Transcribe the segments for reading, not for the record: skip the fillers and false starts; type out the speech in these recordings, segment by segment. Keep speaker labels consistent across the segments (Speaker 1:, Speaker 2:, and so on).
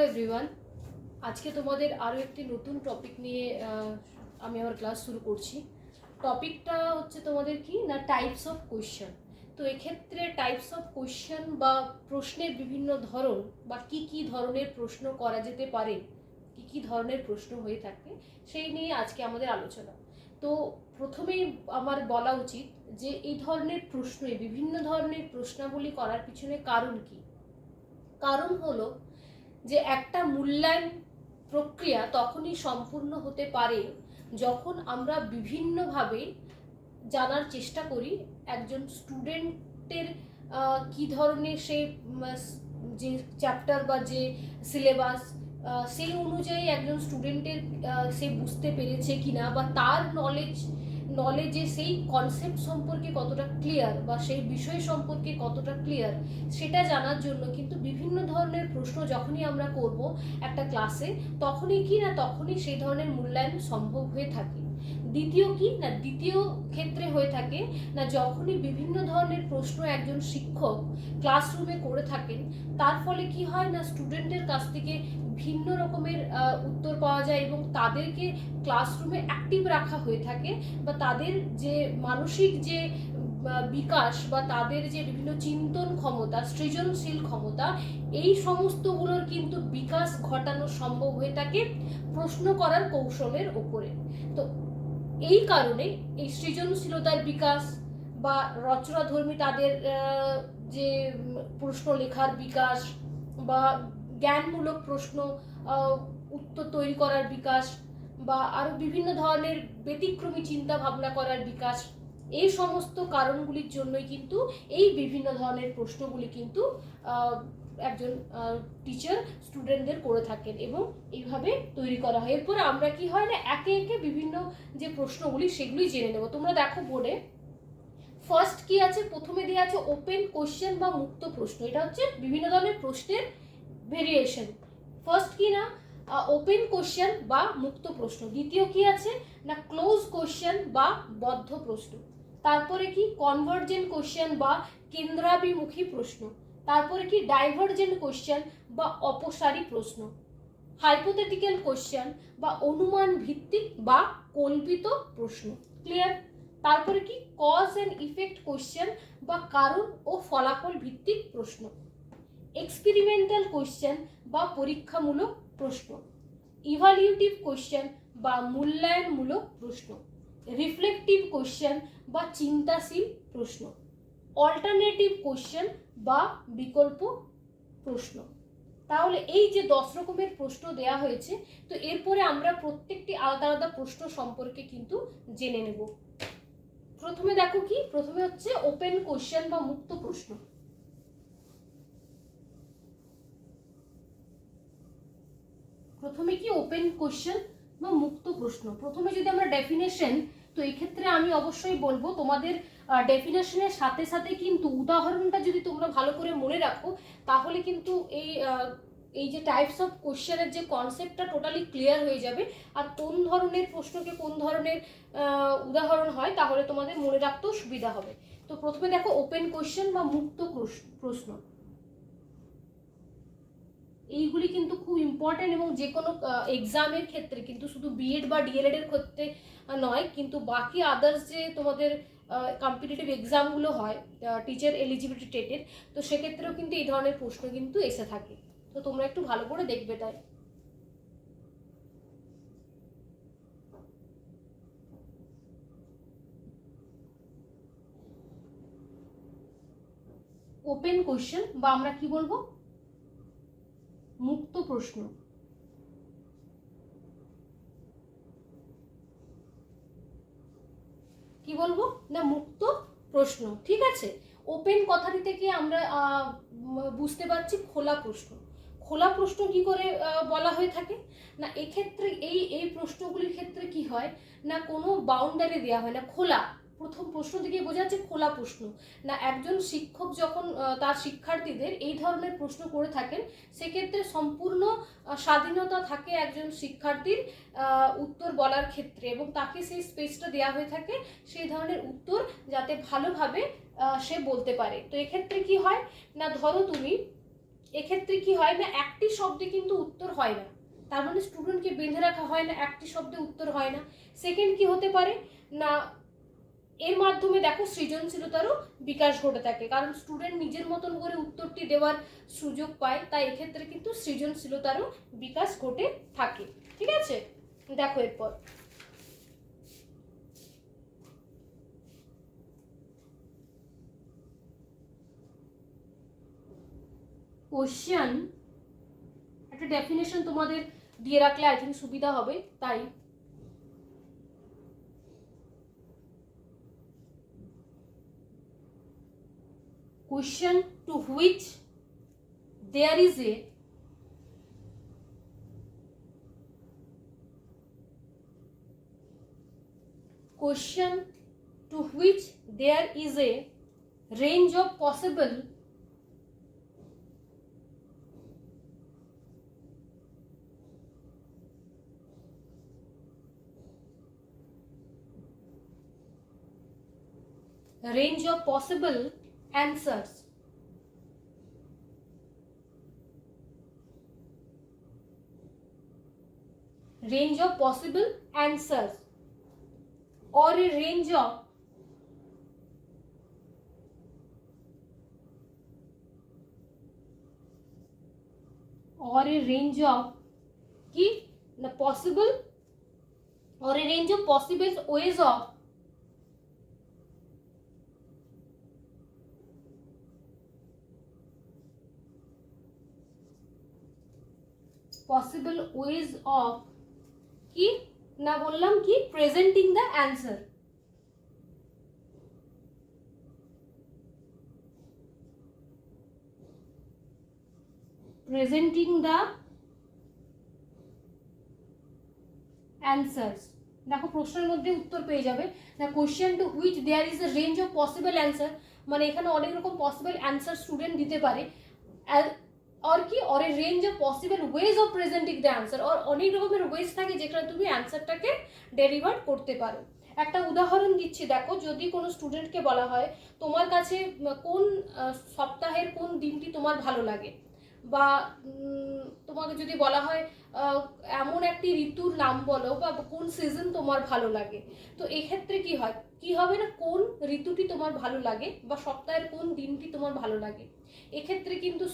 Speaker 1: Everyone, আজকে তোমাদের আরও একটি নতুন টপিক নিয়ে আমি আমার ক্লাস শুরু করছি। টপিকটা হচ্ছে তোমাদের কি না টাইপস অফ কোয়েশ্চেন। তো এক্ষেত্রে টাইপস অফ কোয়েশ্চেন বা প্রশ্নের বিভিন্ন ধরন বা কি ধরনের প্রশ্ন করা যেতে পারে, কি ধরনের প্রশ্ন হয়ে থাকে সেই নিয়ে আজকে আমাদের আলোচনা। তো প্রথমেই আমার বলা উচিত যে এই ধরনের প্রশ্নে বিভিন্ন ধরনের প্রশ্নাবলী করার পিছনে কারণ কি। কারণ হলো যে একটা মূল্যায়ন প্রক্রিয়া তখনই সম্পূর্ণ হতে পারে যখন আমরা বিভিন্নভাবে জানার চেষ্টা করি একজন স্টুডেন্টের কী ধরনের সে যে চ্যাপ্টার বা যে সিলেবাস সেই অনুযায়ী একজন স্টুডেন্টের সে বুঝতে পেরেছে কিনা বা তার নলেজে সেই কনসেপ্ট সম্পর্কে কতটা ক্লিয়ার বা সেই বিষয় সম্পর্কে কতটা ক্লিয়ার সেটা জানার জন্য কিন্তু বিভিন্ন ধরনের প্রশ্ন যখনই আমরা করব একটা ক্লাসে তখনই সেই ধরনের মূল্যায়ন সম্ভব হয়ে থাকে। দ্বিতীয় ক্ষেত্রে হয়ে থাকে না যখনই বিভিন্ন ধরনের প্রশ্ন একজন শিক্ষক ক্লাসরুমে করে থাকেন, তার ফলে কি হয় না স্টুডেন্টের কাছ থেকে ভিন্ন রকমের উত্তর পাওয়া যায় এবং তাদেরকে ক্লাসরুমে অ্যাক্টিভ রাখা হয়ে থাকে বা তাদের যে মানসিক যে বিকাশ বা তাদের যে বিভিন্ন চিন্তন ক্ষমতা, সৃজনশীল ক্ষমতা, এই সমস্তগুলোর কিন্তু বিকাশ ঘটানো সম্ভব হয়ে থাকে প্রশ্ন করার কৌশলের ওপরে। তো এই কারণে এই সৃজনশীলতার বিকাশ বা রচনাধর্মী তাদের যে প্রশ্ন লেখার বিকাশ বা জ্ঞানমূলক প্রশ্ন উত্তর তৈরি করার বিকাশ বা আরও বিভিন্ন ধরনের ব্যতিক্রমী চিন্তা ভাবনা করার বিকাশ, এই সমস্ত কারণগুলির জন্যই কিন্তু এই বিভিন্ন ধরনের প্রশ্নগুলি কিন্তু একজন টিচার স্টুডেন্টদের করে থাকেন এবং এইভাবে তৈরি করা হয়। এরপরে আমরা কি হয় না একে একে বিভিন্ন যে প্রশ্নগুলি সেগুলি জেনে নেব। তোমরা দেখো বোর্ডে ফার্স্ট কি আছে, প্রথমে দেওয়া আছে ওপেন কোশ্চেন বা মুক্ত প্রশ্ন। এটা হচ্ছে বিভিন্ন ধরনের প্রশ্নের ভেরিয়েশন। ফার্স্ট কি না ওপেন কোশ্চেন বা মুক্ত প্রশ্ন। দ্বিতীয় কি আছে না ক্লোজ কোশ্চেন বা বদ্ধ প্রশ্ন। তারপরে কি কনভার্জেন্ট কোশ্চেন বা কেন্দ্রাভিমুখী প্রশ্ন। তারপরে কি ডাইভার্জেন্ট কোশ্চেন বা অপসারী প্রশ্ন। হাইপোথেটিক্যাল কোশ্চেন বা অনুমান ভিত্তিক বা কল্পিত প্রশ্ন। ক্লিয়ার? তারপরে কি কজ এন্ড ইফেক্ট কোশ্চেন বা কারণ ও ফলাফল ভিত্তিক প্রশ্ন। এক্সপেরিমেন্টাল কোশ্চেন বা পরীক্ষামূলক প্রশ্ন। ইভালিউটিভ কোশ্চেন বা মূল্যায়নমূলক প্রশ্ন। রিফ্লেক্টিভ কোশ্চেন বা চিন্তাশীল প্রশ্ন। অল্টারনেটিভ কোশ্চেন বা বিকল্প প্রশ্ন। তাহলে এই যে 10 রকমের প্রশ্ন দেয়া হয়েছে, তো এরপরে আমরা প্রত্যেকটি আলাদা আলাদা প্রশ্ন সম্পর্কে কিন্তু জেনে নেব। প্রথমে দেখো কি, প্রথমে হচ্ছে ওপেন কোশ্চেন বা মুক্ত প্রশ্ন। প্রথমে কি ওপেন কোশ্চেন বা মুক্ত প্রশ্ন। প্রথমে যদি আমরা ডেফিনেশন, তো এই ক্ষেত্রে আমি অবশ্যই বলবো তোমাদের ডেফিনেশনের সাথে সাথে কিন্তু উদাহরণটা যদি তোমরা ভালো করে মনে রাখো তাহলে কিন্তু এই যে টাইপস অফ কোশ্চেনের যে কনসেপ্টটা টোটালি ক্লিয়ার হয়ে যাবে। আর কোন ধরনের প্রশ্নকে কোন ধরনের উদাহরণ হয় তাহলে তোমাদের মনে রাখতেও সুবিধা হবে। তো প্রথমে দেখো ওপেন কোশ্চেন বা মুক্ত প্রশ্ন। এইগুলি কিন্তু খুব ইম্পর্টেন্ট এবং যে কোনো এক্সামের ক্ষেত্রে কিন্তু শুধু বিএড বা ডিএলএড এর ক্ষেত্রে নয়, কিন্তু বাকি আদার্স যে তোমাদের কম্পিটিটিভ এক্সামগুলো হয় টিচার এলিজিবিলিটি টেটের, তো সেক্ষেত্রেও কিন্তু এই ধরনের প্রশ্ন কিন্তু এসে থাকে। তো তোমরা একটু ভালো করে দেখবে তাই। ওপেন কোশ্চেন বা আমরা কি বলবো মুক্ত প্রশ্ন। কি বলবো না মুক্ত প্রশ্ন, ঠিক আছে। ওপেন কথাটি থেকে আমরা বুঝতে পারছি খোলা প্রশ্ন। খোলা প্রশ্ন কি করে বলা হয়ে থাকে না, এক্ষেত্রে এই প্রশ্নগুলির ক্ষেত্রে কি হয় না কোনো বাউন্ডারি দেওয়া হয় না, খোলা। প্রথম প্রশ্ন থেকে বোঝা যাচ্ছে খোলা প্রশ্ন। না একজন শিক্ষক যখন তার শিক্ষার্থীদের এই ধরনের প্রশ্ন করে থাকেন সেক্ষেত্রে সম্পূর্ণ স্বাধীনতা থাকে একজন শিক্ষার্থীর উত্তর বলার ক্ষেত্রে এবং তাকে সেই স্পেসটা দেওয়া হয়ে থাকে সেই ধরনের উত্তর যাতে ভালোভাবে সে বলতে পারে। তো এক্ষেত্রে কি হয় না ধরো তুমি এক্ষেত্রে কি হয় না, একটি শব্দে কিন্তু উত্তর হয় না, তার মানে স্টুডেন্টকে বেঁধে রাখা হয় না, একটি শব্দে উত্তর হয় না। সেকেন্ড কি হতে পারে না, এর মাধ্যমে দেখো সৃজনশীলতারও বিকাশ ঘটে থাকে, কারণ স্টুডেন্ট নিজের মতন করে উত্তরটি দেওয়ার সুযোগ পায়, তাই এক্ষেত্রে কিন্তু সৃজনশীলতারও বিকাশ ঘটে থাকে। ঠিক আছে, দেখো এরপর কোশ্চেন, একটা ডেফিনেশন তোমাদের দিয়ে রাখলে আই থিঙ্ক সুবিধা হবে, তাই question to which there is a question to which there is a range of possible answers, range of possible answers, or a range of কি না possible, or a range of possible ways of কি না বললাম কি presenting the answer, presenting the answers। দেখো প্রশ্নের মধ্যে উত্তর পেয়ে যাবে না, question to which there is a range of possible answer, মানে এখানে অনেক রকম পসিবল অ্যান্সার স্টুডেন্ট দিতে পারে, আর কি or a range of possible ways of presenting the answer, আর অনেক রকমের ওয়েজ থাকে যেখানে তুমি অ্যান্সারটাকে ডেলিভার করতে পারো। একটা উদাহরণ দিচ্ছি, দেখো যদি কোনো স্টুডেন্টকে বলা হয় তোমার কাছে কোন সপ্তাহের কোন দিনটি তোমার ভালো লাগে, বা তোমাকে যদি বলা হয় এমন একটি ঋতুর নাম বলো বা কোন সিজন তোমার ভালো লাগে, তো এক্ষেত্রে কি হয়, কি হবে না কোন ঋতুটি তোমার ভালো লাগে বা সপ্তাহের কোন দিনটি তোমার ভালো লাগে, এক্ষেত্রে কিন্তু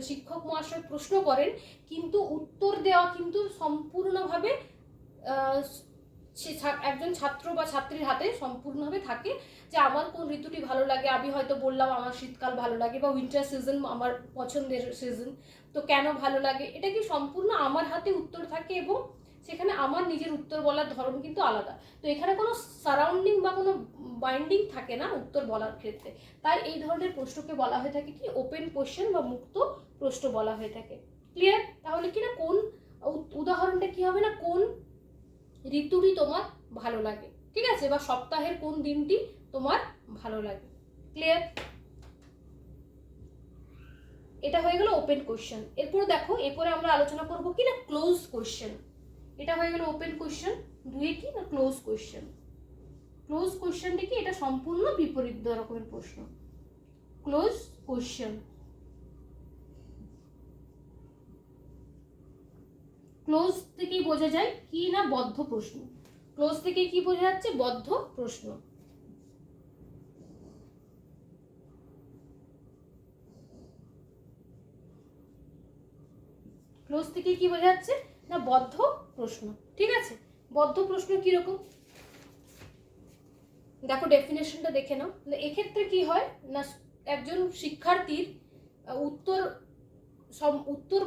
Speaker 1: শিক্ষক মহাশয় প্রশ্ন করেন, কিন্তু উত্তর দেওয়া কিন্তু সম্পূর্ণভাবে একজন ছাত্র বা ছাত্রীর হাতে সম্পূর্ণভাবে থাকে, যে আমার কোন ঋতুটি ভালো লাগে, আমি হয়তো বললাম আমার শীতকাল ভালো লাগে বা উইন্টার সিজন আমার পছন্দের সিজন, তো কেন ভালো লাগে, এটা কি সম্পূর্ণ আমার হাতে উত্তর থাকে, এবং সেখানে আমার নিজের উত্তর বলার ধরন কিন্তু আলাদা, তো এখানে কোনো সারাউন্ডিং বা কোনো বাইন্ডিং থাকে না উত্তর বলার ক্ষেত্রে, তাই এই ধরনের প্রশ্নকে বলা হয়ে থাকে কি ওপেন কোশ্চেন বা মুক্ত প্রশ্ন বলা হয়ে থাকে। ক্লিয়ার? তাহলে কি না কোন উদাহরণটা কি হবে না কোন ঋতুটি তোমার ভালো লাগে, ঠিক আছে, বা সপ্তাহের কোন দিনটি তোমার ভালো লাগে। ক্লিয়ার? এটা হয়ে গেল ওপেন কোশ্চেন। এরপর দেখো এরপরে আমরা আলোচনা করব কি না ক্লোজ কোশ্চেন। এটা হয়ে গেল ওপেন কোশ্চেন, দুয়ে কি না ক্লোজ কোশ্চেন। ক্লোজ কোশ্চেনটি কি, এটা সম্পূর্ণ বিপরীত রকমের প্রশ্ন। ক্লোজ কোশ্চেন, ক্লোজ থেকেই বোঝা যায় কি না বদ্ধ প্রশ্ন, ক্লোজ থেকে কি বোঝা যাচ্ছে বদ্ধ প্রশ্ন। ক্লোজ থেকে কি বোঝা যাচ্ছে না বদ্ধ প্রশ্ন। ঠিক আছে, বদ্ধ প্রশ্ন কিরকম দেখো ডেফিনেশনটা দেখে নাও। এক্ষেত্রে কি হয় না একজন শিক্ষার্থীর উত্তর উত্তর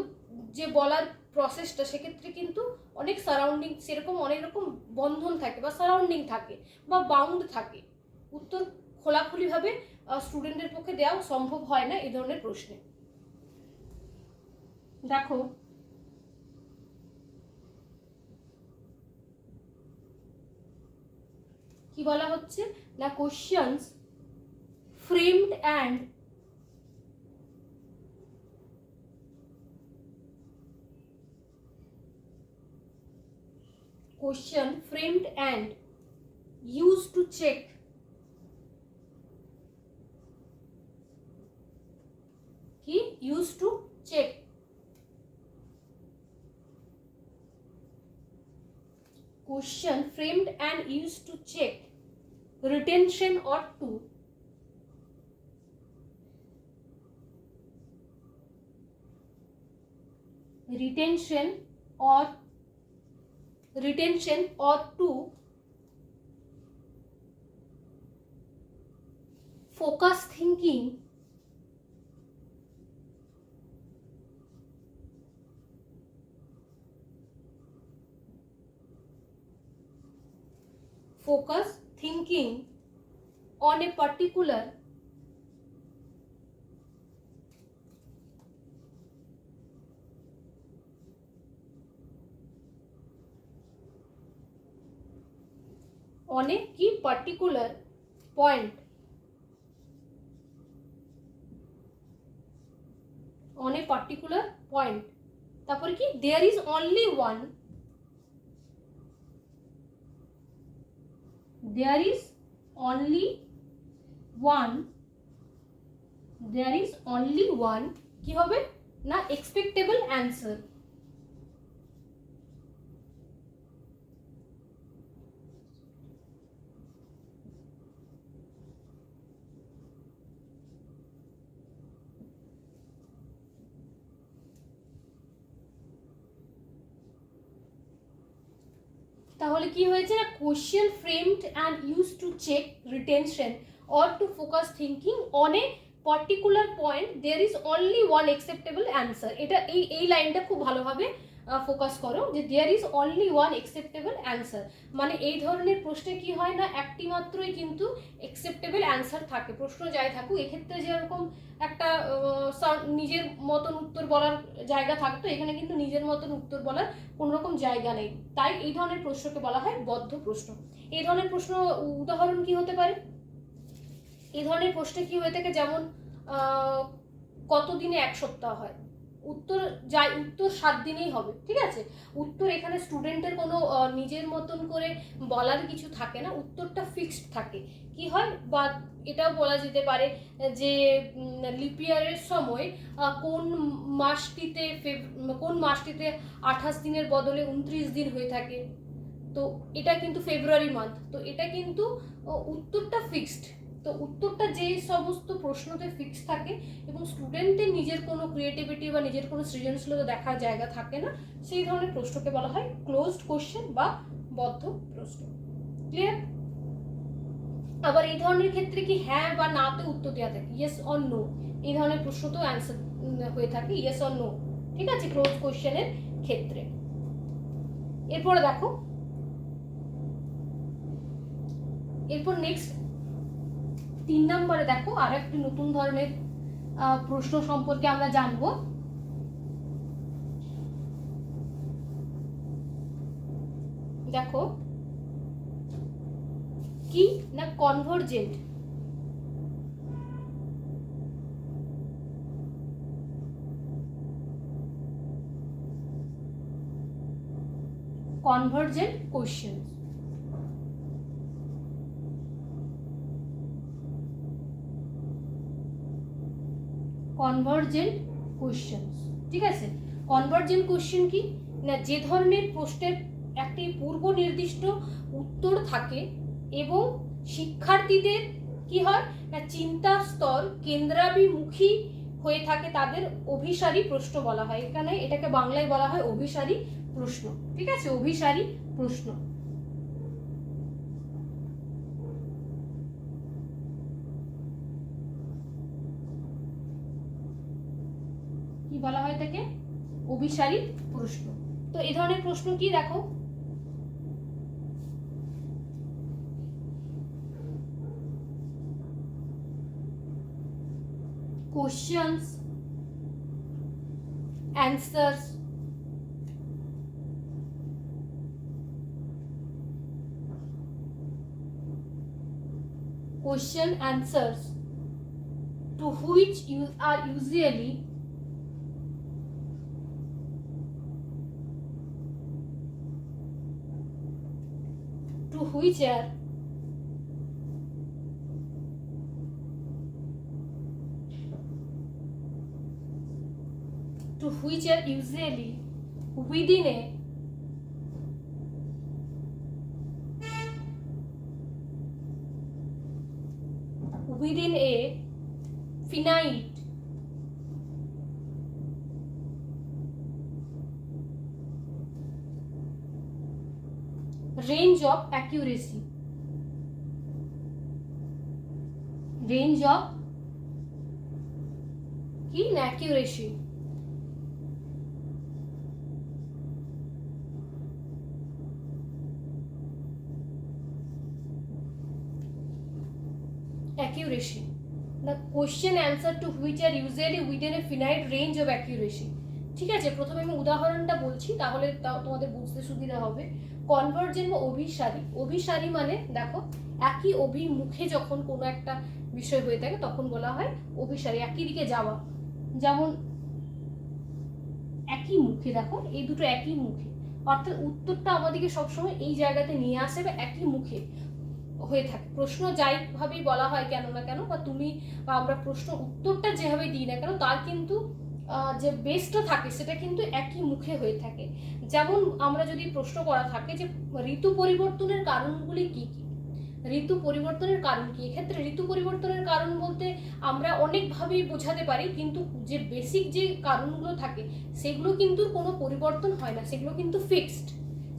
Speaker 1: যে বলার প্রসেসটা সেক্ষেত্রে কিন্তু অনেক সারাউন্ডিং সেরকম অনেক রকম বন্ধন থাকে বা সারাউন্ডিং থাকে বা বাউন্ড থাকে, উত্তর খোলাখুলিভাবে স্টুডেন্টের পক্ষে দেওয়া সম্ভব হয় না এই ধরনের প্রশ্নে। দেখো কি বলা হচ্ছে না questions framed and used to check কি used to check question framed and used to check retention or to retention or to focus thinking on a particular point on a particular point তারপরে কি there is only one কি হবে না expectable answer তাহলে কি হয়েছে না question framed and use to check retention or to focus thinking on a particular point there is only one acceptable answer এটা এই লাইনটা খুব ভালোভাবে ফোকাস করো যে there is only one acceptable answer মানে এই ধরনের প্রশ্নে কি হয় না একটি মাত্রই কিন্তু অ্যাকসেপ্টেবল অ্যান্সার থাকে প্রশ্ন যাই থাকুক এক্ষেত্রে যেরকম একটা নিজের মতন উত্তর বলার জায়গা থাকতো এখানে কিন্তু নিজের মতন উত্তর বলার কোনো রকম জায়গা নেই তাই এই ধরনের প্রশ্নকে বলা হয় বদ্ধ প্রশ্ন এই ধরনের প্রশ্ন উদাহরণ কি হতে পারে এই ধরনের প্রশ্নে কি হয়ে থাকে যেমন কতদিনে এক সপ্তাহ হয় উত্তর 7 দিনেই হবে ঠিক আছে উত্তর এখানে স্টুডেন্টের কোনো নিজের মতন করে বলার কিছু থাকে না উত্তরটা ফিক্সড থাকে কি হয় বা এটাও বলা যেতে পারে যে লিপ ইয়ারের সময় কোন মাসটিতে 28 দিনের বদলে 29 দিন হয়ে থাকে তো এটা কিন্তু ফেব্রুয়ারি মান্থ তো এটা কিন্তু উত্তরটা ফিক্সড তো উত্তরটা যে সমস্ত প্রশ্নতে ফিক্স থাকে এবং স্টুডেন্টের নিজের কোনো ক্রিয়েটিভিটি বা নিজের কোনো সৃজনশীলতা দেখার জায়গা থাকে না সেই ধরনের প্রশ্নকে বলা হয় ক্লোজড কোশ্চেন বা বদ্ধ প্রশ্ন ক্লিয়ার আবার এই ধরনের ক্ষেত্রে কি হ্যাঁ বা নাতে উত্তর দেওয়া থাকে ইয়েস অর নো এই ধরনের প্রশ্ন তো অ্যান্সার হয়ে থাকে ইয়েস অর নো ঠিক আছে ক্লোজ কোশ্চেনের ক্ষেত্রে এরপরে দেখো এরপর নেক্সট 3 নম্বরে দেখো আর একটি নতুন ধরনের প্রশ্ন সম্পর্কে আমরা জানবো দেখো কি না কনভার্জেন্ট কোশ্চেন কনভার্জেন্ট কোশ্চেন ঠিক আছে কনভার্জেন্ট কোশ্চেন কি না যে ধরনের প্রশ্নের একটি পূর্ব নির্দিষ্ট উত্তর থাকে এবং শিক্ষার্থীদের কি হয় না চিন্তার স্তর কেন্দ্রাভিমুখী হয়ে থাকে তাদের অভিসারী প্রশ্ন বলা হয় এখানে এটাকে বাংলায় বলা হয় অভিসারী প্রশ্ন ঠিক আছে অভিসারী প্রশ্ন কি বলা হয় তাকে অভিসারী প্রশ্ন তো এই ধরনের প্রশ্ন কি দেখো questions answers question answers to which you are usually to which are to which are usually within a range of accuracy, range of কি না accuracy, accuracy, the question answer to which are usually within a finite range of accuracy। ঠিক আছে, প্রথমে আমি উদাহরণটা বলছি তাহলে তোমাদের বুঝতে সুবিধা হবে। কনভার্জেন্ট বা অভিসারী, অভিসারী মানে দেখো একই অভিমুখে যখন কোনো একটা বিষয় হয়ে থাকে তখন বলা হয় অভিসারী, একই দিকে যাওয়া। যেমন একই মুখে, দেখো এই দুটো একই মুখে, অর্থাৎ উত্তরটা আমাদেরকে সবসময় এই জায়গাতে নিয়ে আসে বা একই মুখে হয়ে থাকে। প্রশ্ন যাইভাবেই বলা হয় কেন না কেন, বা তুমি বা আমরা প্রশ্ন উত্তরটা যেভাবে দিই না কেন তার কিন্তু যে বেসটা থাকে সেটা কিন্তু একই মুখে হয়ে থাকে। যেমন আমরা যদি প্রশ্ন করা থাকে যে ঋতু পরিবর্তনের কারণগুলি কি কি, ঋতু পরিবর্তনের কারণ কি, এক্ষেত্রে ঋতু পরিবর্তনের কারণ বলতে আমরা অনেকভাবেই বোঝাতে পারি, কিন্তু যে বেসিক যে কারণগুলো থাকে সেগুলো কিন্তু কোনো পরিবর্তন হয় না, সেগুলো কিন্তু ফিক্সড,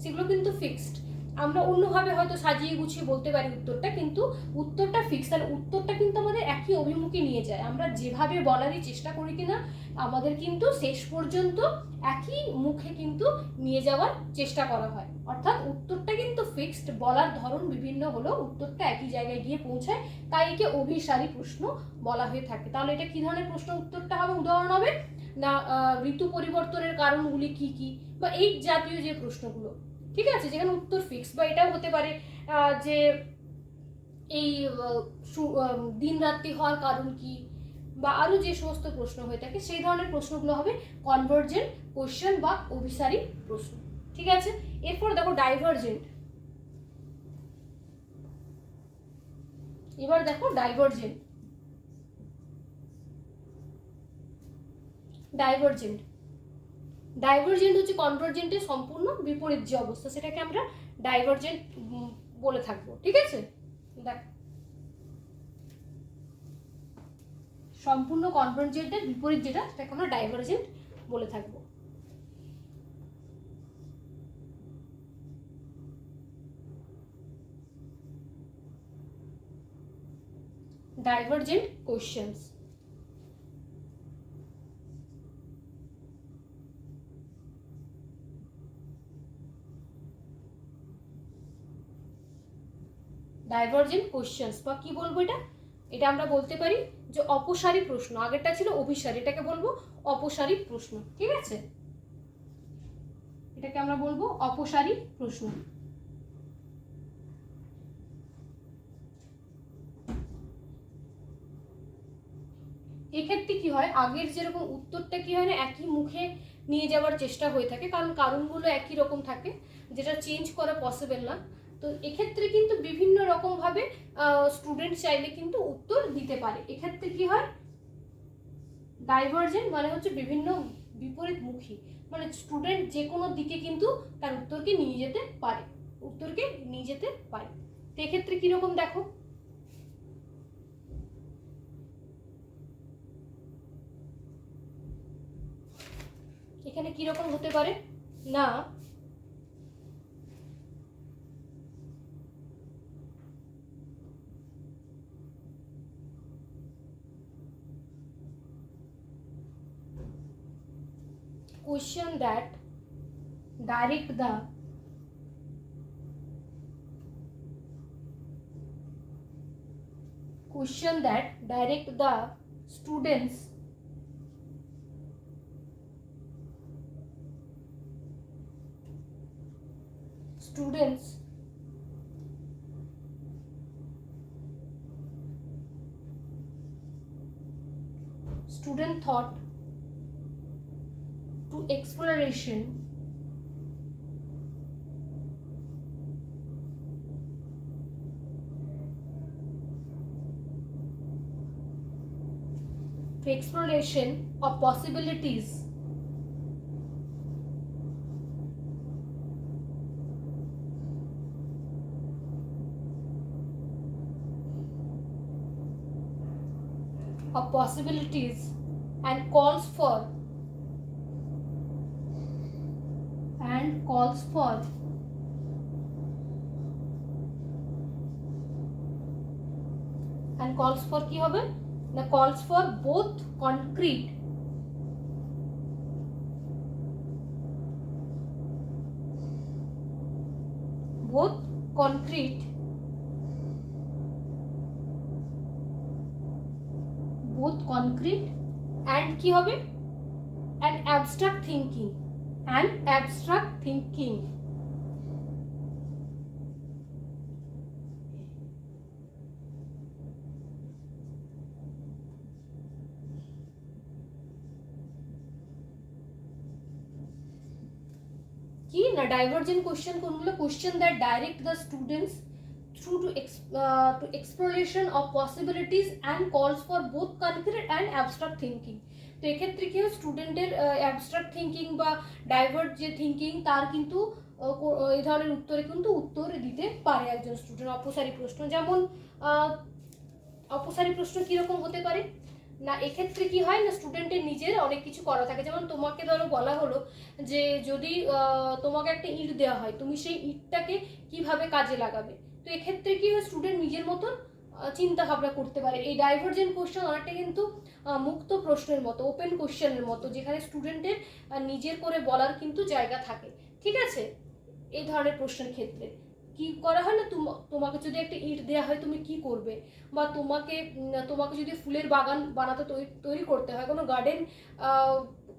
Speaker 1: সেগুলো কিন্তু ফিক্সড। আমরা অন্যভাবে হয়তো সাজিয়ে গুছিয়ে বলতে পারি উত্তরটা, কিন্তু উত্তরটা ফিক্স, তাহলে উত্তরটা কিন্তু আমাদের একই অভিমুখে নিয়ে যায়। আমরা যেভাবে বলারই চেষ্টা করি কিনা আমাদের কিন্তু শেষ পর্যন্ত একই মুখে কিন্তু নিয়ে যাওয়ার চেষ্টা করা হয়, অর্থাৎ উত্তরটা কিন্তু ফিক্সড, বলার ধরন বিভিন্ন হলেও উত্তরটা একই জায়গায় গিয়ে পৌঁছায়, তাই একে অভিসারী প্রশ্ন বলা হয়ে থাকে। তাহলে এটা কি ধরনের প্রশ্ন উত্তরটা হবে, উদাহরণ হবে না ঋতু পরিবর্তনের কারণগুলি কি কি, বা এই জাতীয় যে প্রশ্নগুলো, ঠিক আছে, যেখানে উত্তর ফিক্স। বা এটাও হতে পারে যে এই দিন রাত্রি হওয়ার কারণ কি, বা আরো যে সমস্ত প্রশ্ন হয়ে থাকে সেই ধরনের প্রশ্নগুলো হবে কনভার্জেন্ট কোশ্চেন বা অভিসারী প্রশ্ন। ঠিক আছে, এরপর দেখো ডাইভার্জেন্ট। এবার দেখো ডাইভার্জেন্ট, ডাইভার্জেন্ট, ডাইভার্জেন্ট হচ্ছে কনভার্জেন্টের সম্পূর্ণ বিপরীত যে অবস্থা সেটাকে আমরা ডাইভার্জেন্ট বলে থাকবো। ঠিক আছে, দেখ সম্পূর্ণ কনভার্জেন্টের বিপরীত যেটা সেটাকে আমরা ডাইভার্জেন্ট বলে থাকবো। ডাইভার্জেন্ট কোশ্চেন্স, ডাইভার্জেন্ট কোশ্চেন্স বা কি বলবো এটা, এটা আমরা বলতে পারি যে অপসারী প্রশ্ন, আগেরটা ছিল অভিসারী, এটাকে বলবো অপসারী প্রশ্ন। ঠিক আছে, এটাকে আমরা বলবো অপসারী প্রশ্ন। এক্ষেত্রে কি হয়, আগের যেরকম উত্তরটা কি হয় না একই মুখে নিয়ে যাওয়ার চেষ্টা হয়ে থাকে, কারণ কারণগুলো একই রকম থাকে, যেটা চেঞ্জ করা পসিবল না। তো এক্ষেত্রে কিন্তু বিভিন্ন রকমভাবে স্টুডেন্ট চাইলে কিন্তু উত্তর দিতে পারে। এক্ষেত্রে কি হয়, ডাইভার্জেন্ট মানে হচ্ছে বিভিন্ন বিপরীতমুখী, মানে স্টুডেন্ট যে কোনো দিকে কিন্তু তার উত্তরকে নিয়ে যেতে পারে, উত্তরকে নিয়ে যেতে পারে। তো এক্ষেত্রে কিরকম দেখো, এখানে কিরকম হতে পারে না question that direct the question that direct the students student thought to exploration of possibilities and calls for and calls for কি হবে না calls for both concrete both concrete and কি হবে and abstract thinking কি না divergent question কোনগুলো question that direct the students through to exploration of possibilities and calls for both concrete and abstract thinking তো এক্ষেত্রে কি স্টুডেন্টের অ্যাবস্ট্রাক্ট থিঙ্কিং বা ডাইভার্ট যে থিঙ্কিং তার কিন্তু এই ধরনের উত্তরে কিন্তু উত্তর দিতে পারে একজন স্টুডেন্ট অপসারী প্রশ্ন যেমন অপসারী প্রশ্ন কীরকম হতে পারে না এক্ষেত্রে কি হয় না স্টুডেন্টের নিজের অনেক কিছু করা থাকে যেমন তোমাকে ধরো বলা হলো যে যদি তোমাকে একটা ইট দেওয়া হয় তুমি সেই ইটটাকে কিভাবে কাজে লাগাবে তো এক্ষেত্রে কি হয় স্টুডেন্ট নিজের মতন চিন্তা ভাবনা করতে পারে এই ডাইভার্জেন্ট কোশ্চেন অনেকটা কিন্তু মুক্ত প্রশ্নের মতো ওপেন কোশ্চেনের মতো যেখানে স্টুডেন্টের নিজের করে বলার কিন্তু জায়গা থাকে ঠিক আছে এই ধরনের প্রশ্নের ক্ষেত্রে কি করা হয় না তোমাকে যদি একটা ইট দেওয়া হয় তুমি কি করবে বা তোমাকে যদি ফুলের বাগান বানাতে তৈরি করতে হয় কোনো গার্ডেন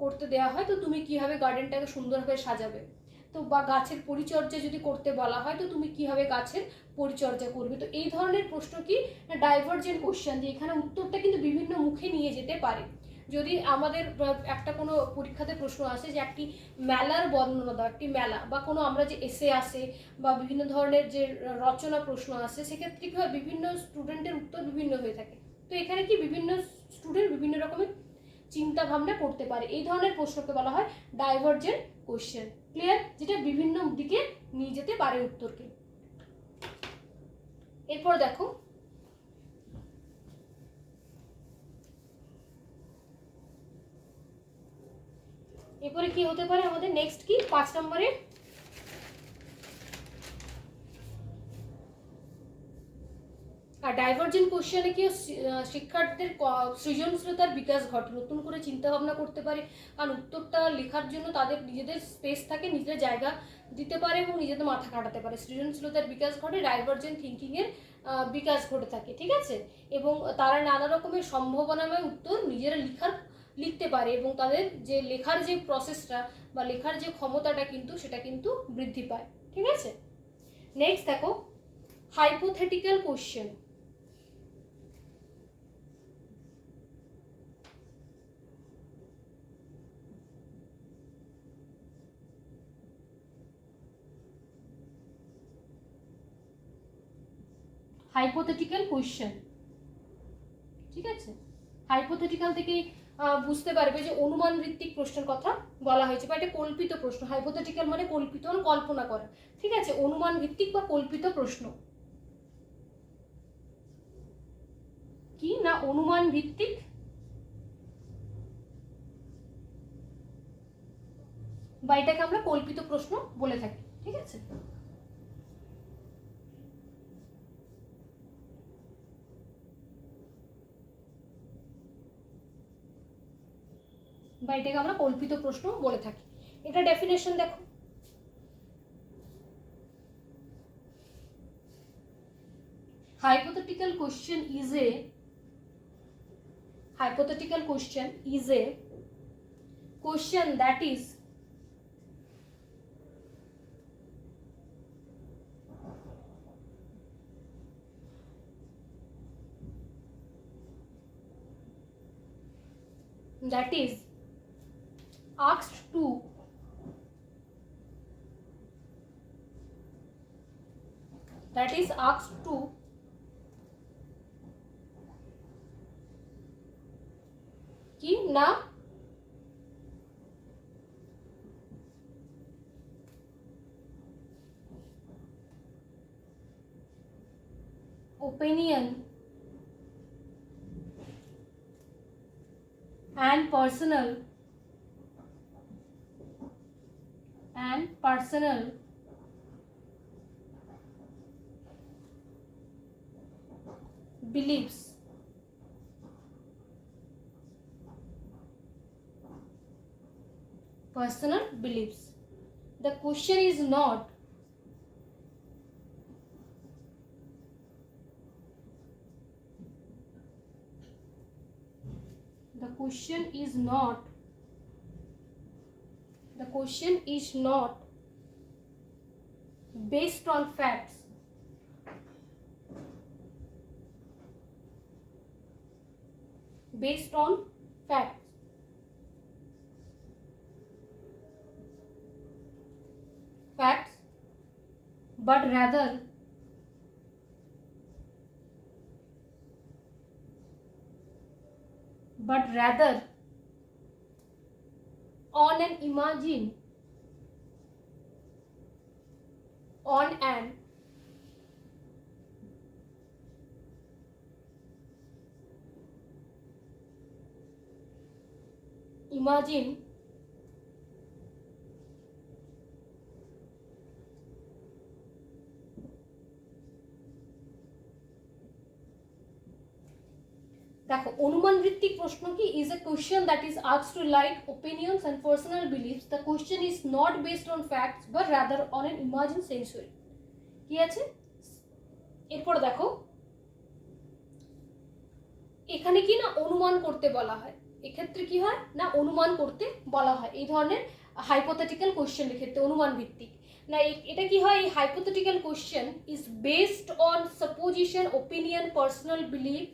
Speaker 1: করতে দেওয়া হয় তো তুমি কিভাবে গার্ডেনটাকে সুন্দরভাবে সাজাবে তো বা গাছের পরিচর্যা যদি করতে বলা হয় তো তুমি কিভাবে গাছের পরিচর্যা করবে তো এই ধরনের প্রশ্ন কি ডাইভার্জেন্ট কোশ্চেন যে এখানে উত্তরটা কিন্তু বিভিন্ন মুখে নিয়ে যেতে পারে যদি আমাদের একটা কোনো পরীক্ষাতে প্রশ্ন আসে যে একটি মেলার বর্ণনা দাও একটি মেলা বা কোনো আমরা যে এসে আসে বা বিভিন্ন ধরনের যে রচনা প্রশ্ন আসে সেক্ষেত্রে কি হয় বিভিন্ন স্টুডেন্টের উত্তর বিভিন্ন হয়ে থাকে তো এখানে কি বিভিন্ন স্টুডেন্ট বিভিন্ন রকমের চিন্তা ভাবনা করতে পারে এই ধরনের প্রশ্নকে বলা হয় ডাইভার্জেন্ট কোশ্চেন ক্লিয়ার যেটা বিভিন্ন দিকে নিয়ে যেতে পারে উত্তরকে এরপর দেখো এরপরে কি হতে পারে আমাদের নেক্সট কি 5 নম্বরে আর ডাইভার্জেন্ট কোশ্চেনে কি শিক্ষার্থীদের সৃজনশীলতার বিকাশ ঘটে নতুন করে চিন্তা ভাবনা করতে পারে কারণ উত্তরটা লেখার জন্য তাদের নিজেদের স্পেস থাকে নিজেদের জায়গা দিতে পারে এবং নিজেদের মাথা কাটাতে পারে সৃজনশীলতার বিকাশ ঘটে ডাইভার্জেন্ট থিঙ্কিংয়ের বিকাশ ঘটে থাকে ঠিক আছে এবং তারা নানা রকমের সম্ভাবনাময় উত্তর নিজেরা লিখতে পারে এবং তাদের যে লেখার যে প্রসেসটা বা লেখার যে ক্ষমতাটা কিন্তু সেটা কিন্তু বৃদ্ধি পায় ঠিক আছে নেক্সট দেখো হাইপোথেটিক্যাল কোশ্চেন হাইপোথেটিক্যাল কোশ্চেন ঠিক আছে হাইপোথেটিক্যাল থেকে বুঝতে পারবে যে অনুমান ভিত্তিক প্রশ্নের কথা বলা হয়েছে বা এটা কল্পিত প্রশ্ন হাইপোথেটিক্যাল মানে কল্পিত মানে কল্পনা করা ঠিক আছে অনুমান ভিত্তিক বা কল্পিত প্রশ্ন কি না অনুমান ভিত্তিক বা এটাকে আমরা কল্পিত প্রশ্ন বলে থাকি ঠিক আছে বা এটাকে আমরা কল্পিত প্রশ্ন বলে থাকি এটা ডেফিনেশন দেখো hypothetical question is a question that is asked to কি না opinion and personal beliefs personal beliefs. The question is not the question is not based on facts. Based on facts. But rather on an imagination দেখো অনুমান ভিত্তিক প্রশ্ন কি is a question that is asked to light opinions and personal beliefs. The question is not based on facts but rather on an imagined sensory. কি আছে এরপর দেখো এখানে কি না অনুমান করতে বলা হয়, এক্ষেত্রে কি হয় না অনুমান করতে বলা হয় এই ধরনের হাইপোথেটিক্যাল কোশ্চেনের ক্ষেত্রে অনুমান ভিত্তিক না এটা কি হয় এই hypothetical question is based on supposition opinion personal belief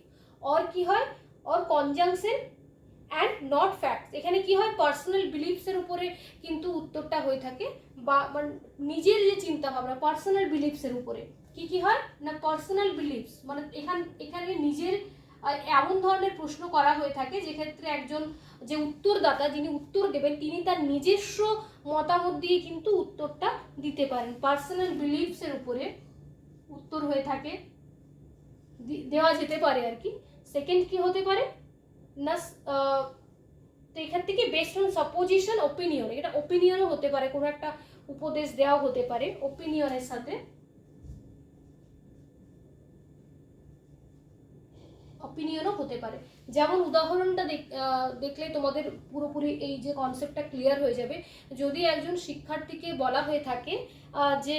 Speaker 1: और কি হয় और কনজাংশন অ্যান্ড নট ফ্যাক্টস। এখানে কি হয় পার্সোনাল বিলিফসের উপরে কিন্তু উত্তরটা হয়ে থাকে বা নিজের যে চিন্তা ভাবনা পার্সোনাল বিলিফসের উপরে কি হয় না পার্সোনাল বিলিফস মানে এখানে নিজের এমন ধরনের প্রশ্ন করা হয়ে থাকে যেক্ষেত্রে একজন যে উত্তরদাতা যিনি উত্তর দেবেন তিনি তার নিজস্ব মতামত দিয়ে কিন্তু উত্তরটা দিতে পারেন। পার্সোনাল বিলিফসের উপরে উত্তর হয়ে থাকে দেওয়া যেতে পারে আর কি। সেকেন্ড কি হতে পারে না তো এখান থেকে বেসড অন সাপোজিশন ওপিনিয়ন, এটা ওপিনিয়নও হতে পারে কোনো একটা উপদেশ দেওয়া হতে পারে ওপিনিয়নের সাথে অপিনিয়নও হতে পারে। যেমন উদাহরণটা দেখলে তোমাদের পুরোপুরি এই যে কনসেপ্টটা ক্লিয়ার হয়ে যাবে। যদি একজন শিক্ষার্থীকে বলা হয়ে থাকে যে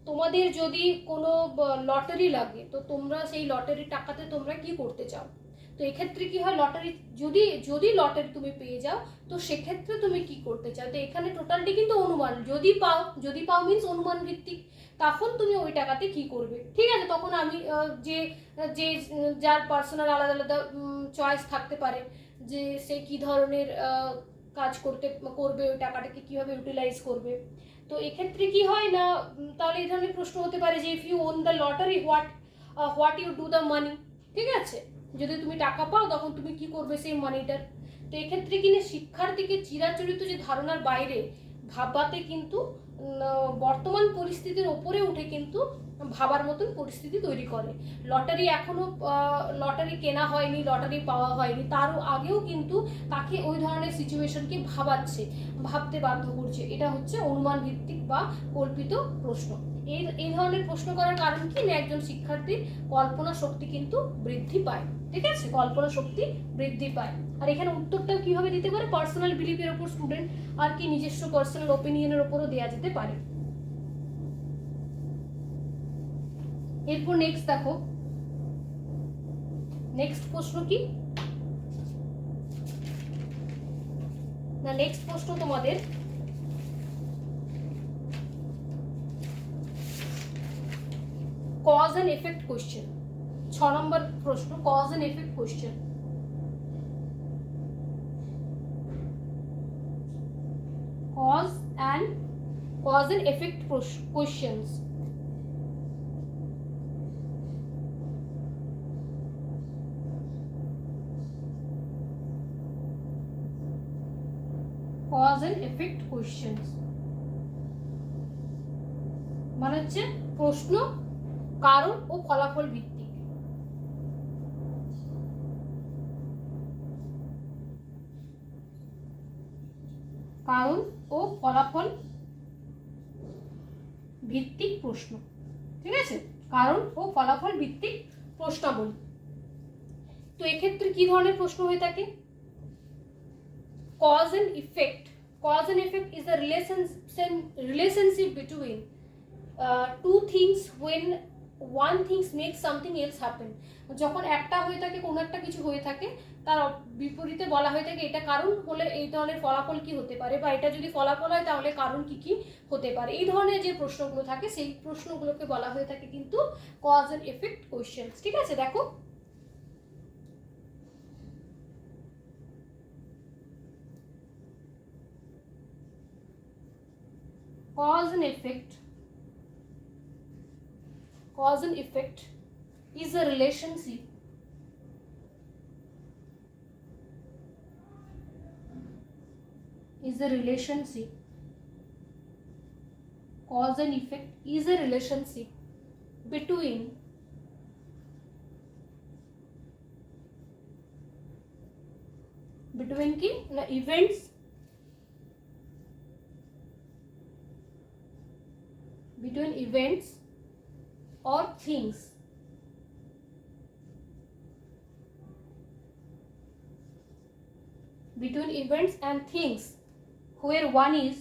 Speaker 1: তোমাদের যদি কোনো লটারি লাগে তো তোমরা সেই লটারির টাকাতে তোমরা কি করতে চাও, তো এক্ষেত্রে কি হয় লটারি যদি লটারি তুমি পেয়ে যাও তো সেক্ষেত্রে তুমি কি করতে চাও। তো এখানে টোটালটি কিন্তু অনুমান, যদি পাও মিনস অনুমান ভিত্তিক, তখন তুমি ওই টাকাতে কি করবে। ঠিক আছে, তখন আমি যে যার পার্সোনাল আলাদা আলাদা চয়েস থাকতে পারে যে সে কি ধরনের কাজ করবে ওই টাকাটাকে কিভাবে ইউটিলাইজ করবে। তো এক্ষেত্রে কি হয় না তাহলে এই ধরনের প্রশ্ন হতে পারে যে if you won the lottery what you do the money. ঠিক আছে, যদি তুমি টাকা পাও তখন তুমি কি করবে সেই মানিটার। তো এক্ষেত্রে কিনা শিক্ষার্থীকে চিরাচরিত যে ধারণার বাইরে ভাবাতে কিন্তু বর্তমান পরিস্থিতির ওপরে উঠে কিন্তু ভাবার মতন পরিস্থিতি তৈরি করে। লটারি কেনা হয়নি, লটারি পাওয়া হয়নি, তারও আগেও কিন্তু তাকে ওই ধরনের সিচুয়েশনকে ভাবতে বাধ্য করছে। এটা হচ্ছে অনুমান ভিত্তিক বা কল্পিত প্রশ্ন। এই ধরনের প্রশ্ন করার কারণ কি না একজন শিক্ষার্থীর কল্পনা শক্তি কিন্তু বৃদ্ধি পায়। ঠিক আছে, কল্পনা শক্তি বৃদ্ধি পায়। আর এখানে উত্তরটাও কিভাবে দিতে পারে পার্সোনাল বিলিফের ওপর স্টুডেন্ট আর কি নিজস্ব পার্সোনাল ওপিনিয়নের ওপরও দেওয়া যেতে পারে। এরপর নেক্সট দেখো, নেক্সট প্রশ্ন কি না নেক্সট প্রশ্ন তোমাদের কজ এন্ড এফেক্ট কোশ্চেন। 6 নম্বর প্রশ্ন cause and effect question. cause and effect questions. cause and effect questions মানে হচ্ছে প্রশ্ন কারণ ও ফলাফল ভিত্তিক। কারণ ও ফলাফল ভিত্তিক প্রশ্ন। ঠিক আছে, কারণ ও ফলাফল ভিত্তিক প্রশ্নাবলী। তো এক্ষেত্রে কি ধরনের প্রশ্ন হয়ে থাকে cause and effect. Cause and effect is the relationship between two things when one things makes something else happen. যখন একটা হয়ে থাকে, কোনো একটা কিছু হয়ে থাকে, তার বিপরীতে বলা হয়ে থাকে এটা কারণ হলে এই ধরনের ফলাফল কি হতে পারে, বা এটা যদি ফলাফল হয় তাহলে কারণ কি কি হতে পারে। এই ধরনের যে প্রশ্নগুলো থাকে সেই প্রশ্নগুলোকে বলা হয়ে থাকে কিন্তু কজ অ্যান্ড এফেক্ট কোয়েশ্চেন্স। ঠিক আছে, দেখো cause and effect is a relationship cause and effect is a relationship between কি না events or things and things where one is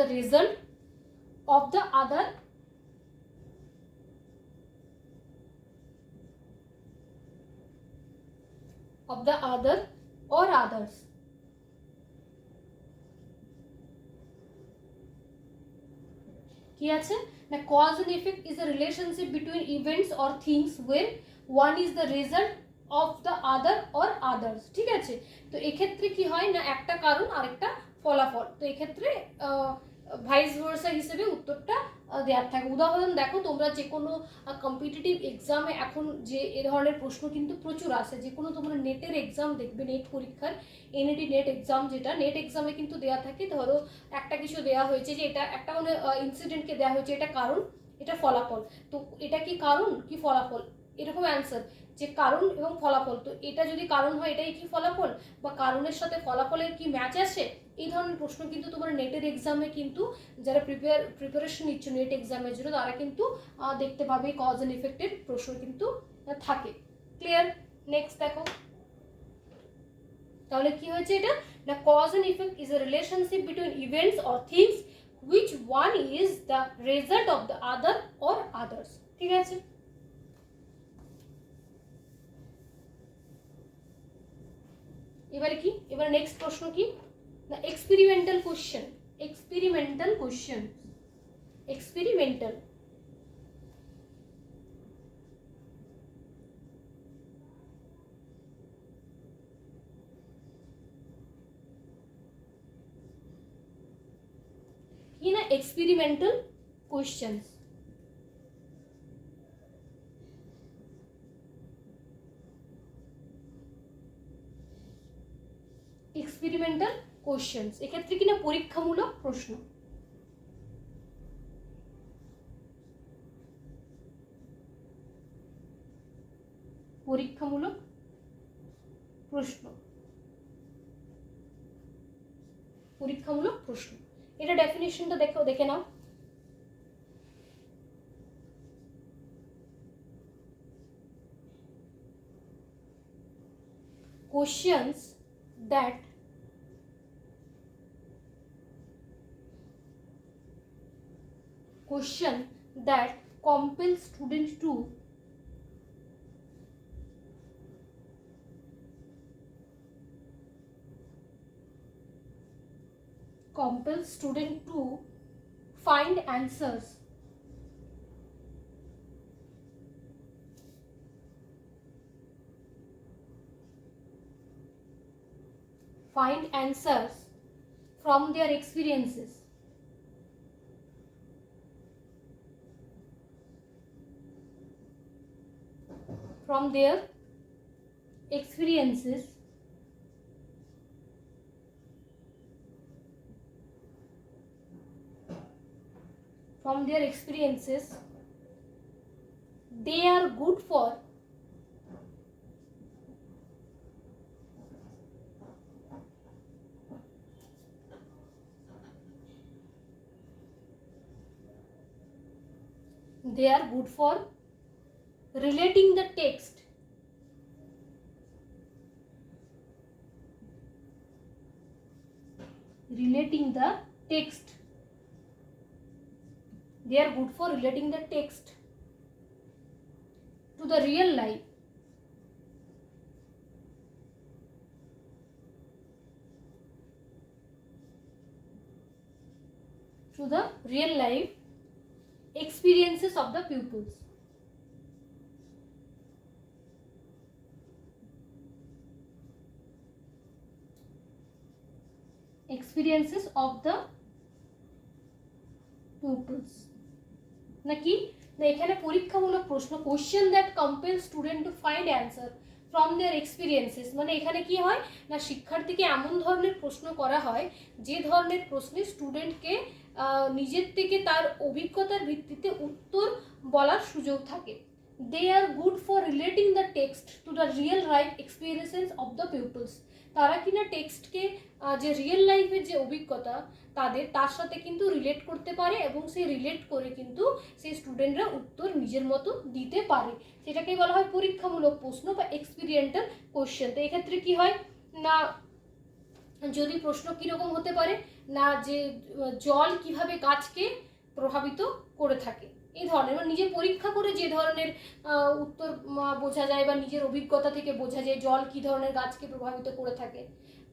Speaker 1: the result of the other or others. কি আছে না cause and effect is a relationship between events or things where one is the result of the other or others. ঠিক আছে, তো এক্ষেত্রে কি হয় না একটা কারণ আরেকটা ফলাফল, তো এক্ষেত্রে ভাইস ভার্সা হিসেবে উত্তরটা দেওয়ার থাকে। উদাহরণ দেখো, তোমরা যে কোনো কম্পিটিটিভ এক্সামে এখন যে এ ধরনের প্রশ্ন কিন্তু প্রচুর আসে, যে কোনো তোমরা নেটের এক্সাম দেখবে, নেট পরীক্ষার এনইডি নেট এক্সাম, যেটা নেট এক্সামে কিন্তু দেওয়া থাকে। ধরো একটা কিছু দেওয়া হয়েছে যে এটা একটা কোনো ইনসিডেন্টকে দেওয়া হয়েছে, এটা কারণ এটা ফলাফল, তো এটা কি কারণ কি ফলাফল, এরকম অ্যান্সার যে কারণ এবং ফলাফল, তো এটা যদি কারণ হয় এটাই কি ফলাফল, বা কারণের সাথে ফলাফলের কি ম্যাচ আসে, এই ধরনের প্রশ্ন কিন্তু তোমার নেটের এক্সামে কিন্তু যারা প্রিপারেশন নিচ্ছ নেট এক্সামের জন্য তারা কিন্তু দেখতে পাবে কজ অ্যান্ড ইফেক্টের প্রশ্ন কিন্তু থাকে। ক্লিয়ার? নেক্সট দেখো, তাহলে কি হয়েছে এটা না cause and effect is a relationship between events or things which one is the result of the other or others. ঠিক আছে, এবারে কি, এবারে নেক্সট প্রশ্ন কি না এক্সপেরিমেন্টাল কোশ্চেন। এক্সপেরিমেন্টাল কি না এক্সপেরিমেন্টাল কোশ্চেন্স। এক্সপেরিমেন্টাল কোশ্চেন্স এক্ষেত্রে কিনা পরীক্ষামূলক প্রশ্ন। পরীক্ষামূলক প্রশ্ন, এটা ডেফিনেশনটা দেখে নাও। Questions that compel student to find answers from their experiences. From their experiences they are good for they are good for relating the text, relating the text, they are good for relating the text to the real life, to the real life experiences of the pupils. Experiences of the pupils নাকি না এখানে পরীক্ষামূলক প্রশ্ন, question that compel student to find answer from their experiences, মানে এখানে কি হয় না শিক্ষার্থীকে এমন ধরনের প্রশ্ন করা হয় যে ধরনের প্রশ্নে স্টুডেন্টকে নিজের থেকে তার অভিজ্ঞতার ভিত্তিতে উত্তর বলার সুযোগ থাকে। They are good for relating the text to the real life experiences of the peoples, তারা কিনা টেক্সটকে যে রিয়েল লাইফের যে অভিজ্ঞতা তার সাথে কিন্তু রিলেট করতে পারে এবং সেই রিলেট করে কিন্তু সেই স্টুডেন্টরা উত্তর নিজের মতো দিতে পারে, সেটাকেই বলা হয় পরীক্ষামূলক প্রশ্ন বা এক্সপেরিয়েন্টাল কোশ্চেন। তো এক্ষেত্রে কি হয় না, যদি প্রশ্ন কীরকম হতে পারে না, যে জল কিভাবে গাছকে প্রভাবিত করে থাকে, এই ধরনের মানে নিজে পরীক্ষা করে যে ধরনের উত্তর বোঝা যায় বা নিজের অভিজ্ঞতা থেকে বোঝা যায় জল কী ধরনের গাছকে প্রভাবিত করে থাকে,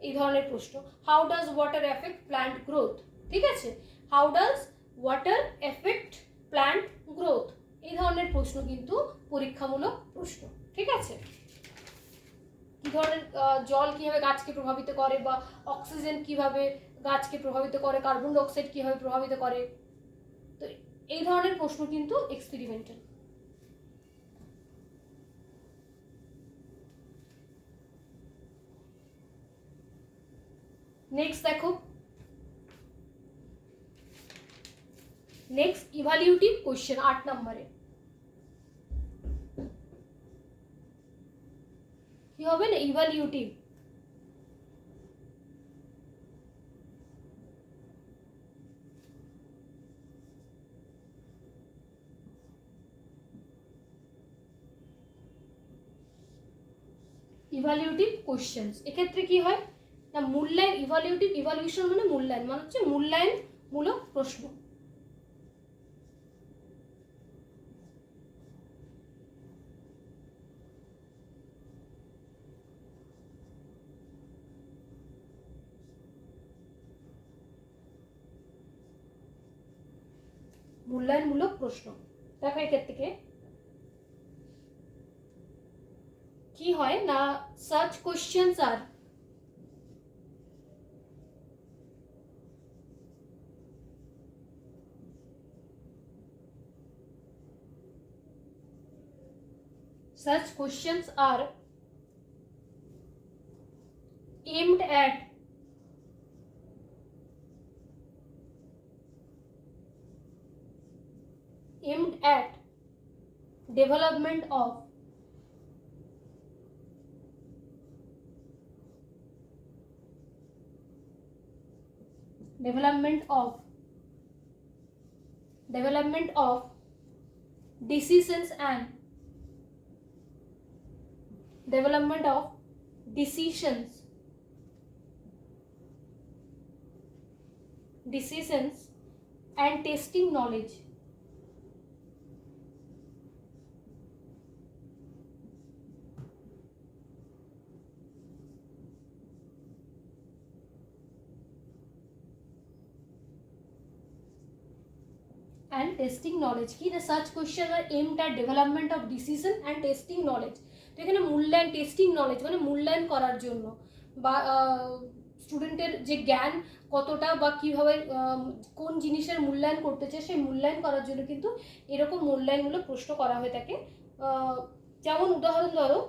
Speaker 1: এই ধরনের প্রশ্ন। How does water effect plant growth, ঠিক আছে, how does water effect plant growth, এই ধরনের প্রশ্ন কিন্তু পরীক্ষামূলক প্রশ্ন, ঠিক আছে। কী ধরনের জল কীভাবে গাছকে প্রভাবিত করে বা অক্সিজেন কীভাবে গাছকে প্রভাবিত করে, কার্বন ডাইঅক্সাইড কীভাবে প্রভাবিত করে, তো এই ধরনের প্রশ্ন কিন্তু এক্সপেরিমেন্টাল। নেক্সট দেখো, নেক্সট ইভালিউটিভ কোশ্চেন 8 নম্বরে কি হবে না, ইভালিউটিভ। ইভালিউটিভ কোশ্চেন্স এক্ষেত্রে কি হয় না, মূল্যায়ন, ইভালিউটিভ ইভালুয়েশন মানে মূল্যায়ন, মানে হচ্ছে মূল্যায়নমূলক প্রশ্ন। মূল্যায়নমূলক প্রশ্ন দেখো এক্ষেত্রে কি হয় না, such questions are aimed at development of decisions and development of decisions and testing knowledge। and testing knowledge কি না, such question are aimed at development of decision and testing knowledge। তো এখানে মূল্যায়ন, টেস্টিং নলেজ মানে মূল্যায়ন করার জন্য বা স্টুডেন্টের যে জ্ঞান কতটা বা কীভাবে কোন জিনিসের মূল্যায়ন করতে চায় সেই মূল্যায়ন করার জন্য কিন্তু এরকম মূল্যায়নমূলক প্রশ্ন করা হয়ে থাকে। যেমন উদাহরণ ধরো,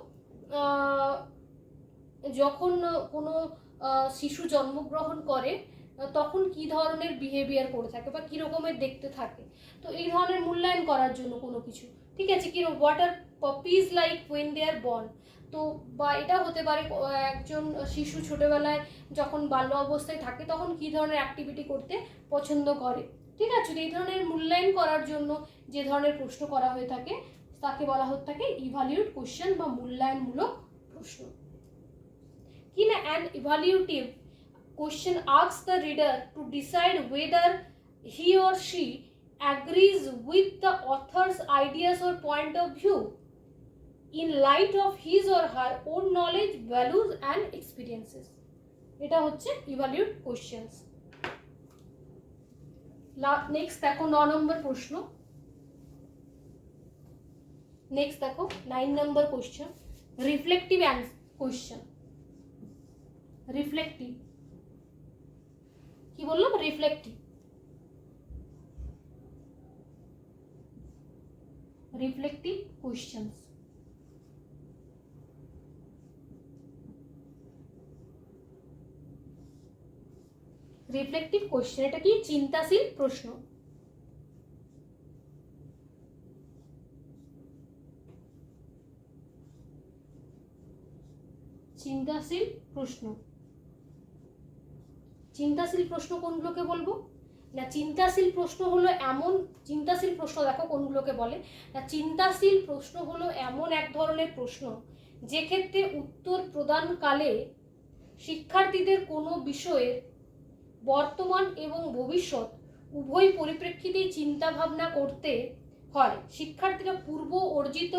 Speaker 1: যখন কোনো শিশু জন্মগ্রহণ করে তখন কি ধরনের বিহেভিয়ার করে থাকে বা কী রকমের দেখতে থাকে, তো এই ধরনের মূল্যায়ন করার জন্য কোনো কিছু, ঠিক আছে, কি what are puppies like when they are born. তো বা এটা হতে পারে একজন শিশু ছোটোবেলায় যখন বাল্য অবস্থায় থাকে তখন কী ধরনের অ্যাক্টিভিটি করতে পছন্দ করে, ঠিক আছে, এই ধরনের মূল্যায়ন করার জন্য যে ধরনের প্রশ্ন করা হয়ে থাকে তাকে বলা হয়ে থাকে ইভালুয়েট কোশ্চেন বা মূল্যায়নমূলক প্রশ্ন। কি না, an evaluative question asks the reader to decide whether he or she agrees with the author's ideas or point of view in light of his or her own knowledge, values and experiences. এটা হচ্ছে evaluate questions. Next দেখো 9 নম্বর প্রশ্ন। Next দেখো 9 নম্বর question, reflective question. Reflective কি বললাম? Reflective. Reflective questions. Reflective question এটা কি? চিন্তাশীল প্রশ্ন। চিন্তাশীল প্রশ্ন। চিন্তাশীল প্রশ্ন কোনগুলোকে বলবো না? চিন্তাশীল প্রশ্ন হলো এমন, চিন্তাশীল প্রশ্ন দেখো কোনগুলোকে বলে না, চিন্তাশীল প্রশ্ন হলো এমন এক ধরনের প্রশ্ন যে ক্ষেত্রে উত্তর প্রদানকালে শিক্ষার্থীদের কোনো বিষয়ের বর্তমান এবং ভবিষ্যৎ উভয় পরিপ্রেক্ষিতেই চিন্তা ভাবনা করতে হয়। শিক্ষার্থীরা পূর্ব অর্জিত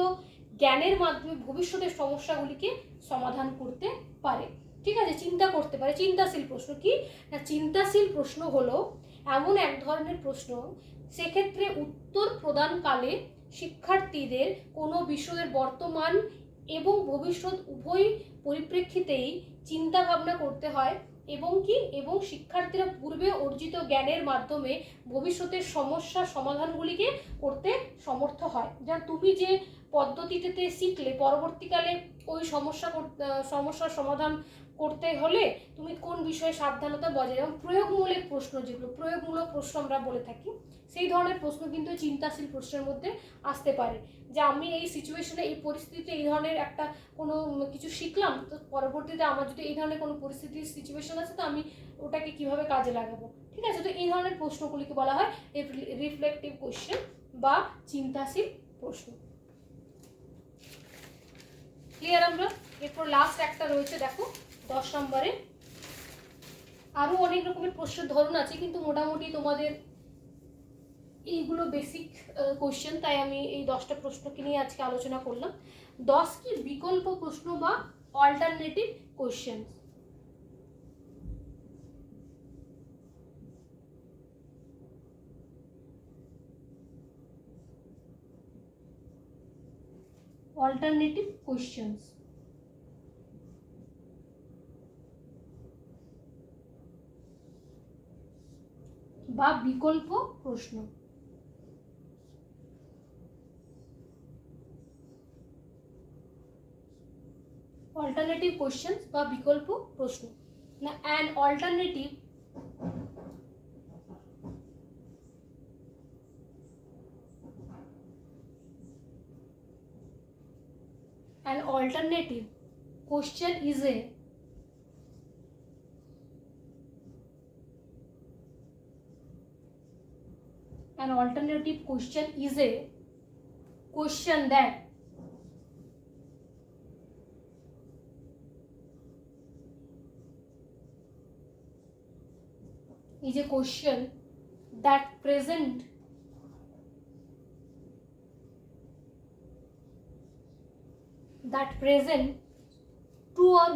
Speaker 1: জ্ঞানের মাধ্যমে ভবিষ্যতের সমস্যাগুলিকে সমাধান করতে পারে। ঠিক আছে, চিন্তা করতে পারে। চিন্তাশীল প্রশ্ন কি না? চিন্তাশীল প্রশ্ন হলো এমন এক ধরনের প্রশ্ন সেক্ষেত্রে উত্তর প্রদানকালে শিক্ষার্থীদের কোনো বিষয়ের বর্তমান এবং ভবিষ্যৎ উভয় পরিপ্রেক্ষিতেই চিন্তা ভাবনা করতে হয় এবং কি, এবং শিক্ষার্থীরা পূর্বে অর্জিত জ্ঞানের মাধ্যমে ভবিষ্যতের সমস্যা সমাধানগুলিকে করতে সমর্থ হয়। যা তুমি যে পদ্ধতিতে শিখলে পরবর্তীকালে ওই সমস্যার সমাধান করতে হলে তুমি কোন বিষয়ে সাবধানতা বজায়, যেমন প্রয়োগমূলক প্রশ্ন, যেগুলো প্রয়োগমূলক প্রশ্ন আমরা বলে থাকি, সেই ধরনের প্রশ্ন কিন্তু চিন্তাশীল প্রশ্নের মধ্যে আসতে পারে। যে আমি এই সিচুয়েশনে, এই পরিস্থিতিতে এই ধরনের একটা কোনো কিছু শিখলাম, তো পরবর্তীতে আমার যদি এই ধরনের কোনো পরিস্থিতির সিচুয়েশন আছে তো আমি ওটাকে কিভাবে কাজে লাগাবো। ঠিক আছে, তো এই ধরনের প্রশ্নগুলিকে বলা হয় রিফ্লেক্টিভ কোশ্চেন বা চিন্তাশীল প্রশ্ন। ক্লিয়ার আমরা? এরপর লাস্ট একটা রয়েছে দেখো 10 নম্বরে। আরও অনেক রকমের প্রশ্নের ধরন আছে, কিন্তু মোটামুটি তোমাদের এইগুলো বেসিক কোশ্চেন, তাই আমি এই 10টা প্রশ্নকে নিয়ে আজকে আলোচনা করলাম। 10 কি বিকল্প প্রশ্ন বা অল্টারনেটিভ কোশ্চেন। অল্টারনেটিভ কোশ্চেন্স বা বিকল্প প্রশ্ন। অল্টারনেটিভ কোশ্চেন্স বা বিকল্প প্রশ্ন না, an alternative question is an alternative question is a question that is a question that present two or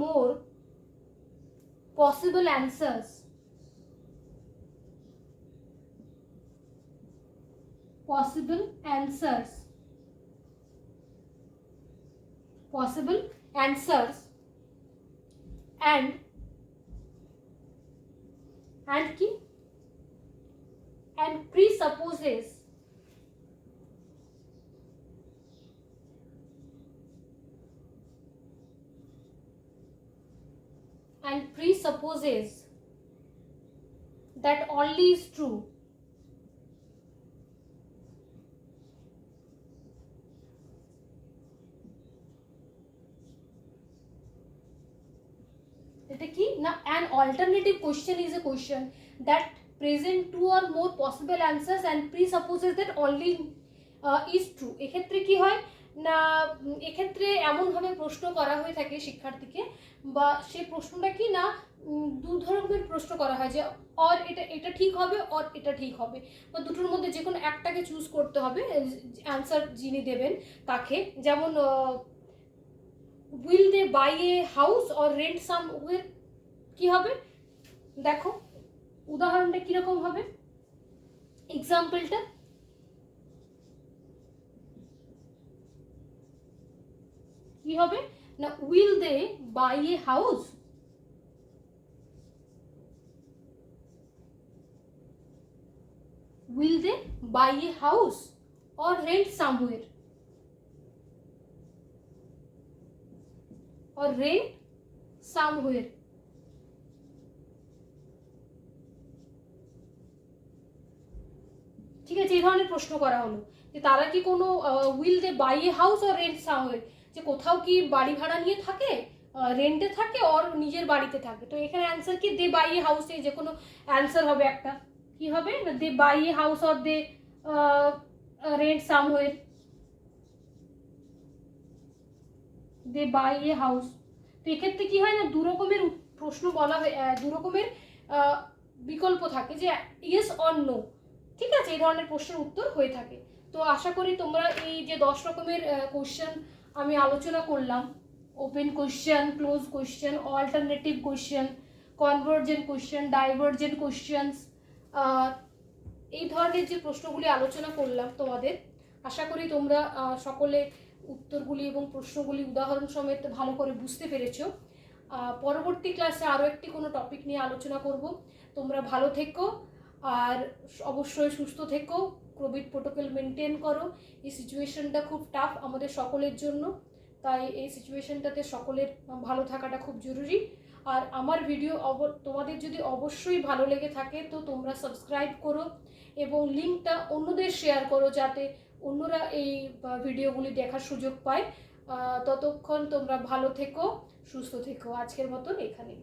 Speaker 1: more possible answers and key and presupposes that only is true এটা কি না, an alternative question is a question that present two or more possible answers and presupposes that only is true. এক্ষেত্রে কি হয় না, এক্ষেত্রে এমনভাবে প্রশ্ন করা হয়ে থাকে শিক্ষার্থীকে, বা সেই প্রশ্নটা কি না দু ধরনের প্রশ্ন করা হয়, যে অর এটা ঠিক হবে, অর এটা ঠিক হবে, বা দুটোর মধ্যে যে কোনো একটাকে চুজ করতে হবে অ্যান্সার যিনি দেবেন তাকে। যেমন will they buy a house or rent somewhere, কি হবে দেখো উদাহরণটা কিরকম হবে, এক্সাম্পলটা কি হবে না, will they buy a house, will they buy a house or rent somewhere, or rent somewhere। ঠিক আছে, এই ধরনের প্রশ্ন করা হলো যে তারা কি কোনো will they buy a house or rent somewhere, যে কোথাও কি বাড়ি ভাড়া নিয়ে থাকে, রেন্টে থাকে, অর নিজের বাড়িতে থাকে। তো এখানে অ্যান্সার কি দে বাই এ হাউসে যে কোনো অ্যান্সার হবে একটা, কি হবে না they buy a house or they rent somewhere, they buy a house. তো এক্ষেত্রে কি হয় না, দু রকমের প্রশ্ন বলা হয়, দু রকমের বিকল্প থাকে, যে ইয়েস অর নো। ঠিক আছে, এই ধরনের প্রশ্নের উত্তর হয়ে থাকে। তো আশা করি তোমরা এই যে 10 রকমের কোশ্চেন আমি আলোচনা করলাম, open question, close question, alternative question, convergent question, divergent questions, এই ধরনের যে প্রশ্নগুলি আলোচনা করলাম তোমাদের, আশা করি তোমরা সকলে উত্তরগুলি এবং প্রশ্নগুলি উদাহরণ সমেত ভালো করে বুঝতে পেরেছো। পরবর্তী ক্লাসে আরও একটি কোনো টপিক নিয়ে আলোচনা করব। তোমরা ভালো থেকো আর অবশ্যই সুস্থ থেকো, কোভিড প্রোটোকল মেনটেন করো। এই সিচুয়েশনটা খুব টাফ আমাদের সকলের জন্য, তাই এই সিচুয়েশনটাতে সকলের ভালো থাকাটা খুব জরুরি। আর আমার ভিডিও তোমাদের যদি অবশ্যই ভালো লেগে থাকে তো তোমরা সাবস্ক্রাইব করো এবং লিঙ্কটা অন্যদের শেয়ার করো, যাতে অন্যরা এই ভিডিওগুলি দেখার সুযোগ পায়। ততক্ষণ তোমরা ভালো থেকো, সুস্থ থেকো। আজকের মতন এখানেই।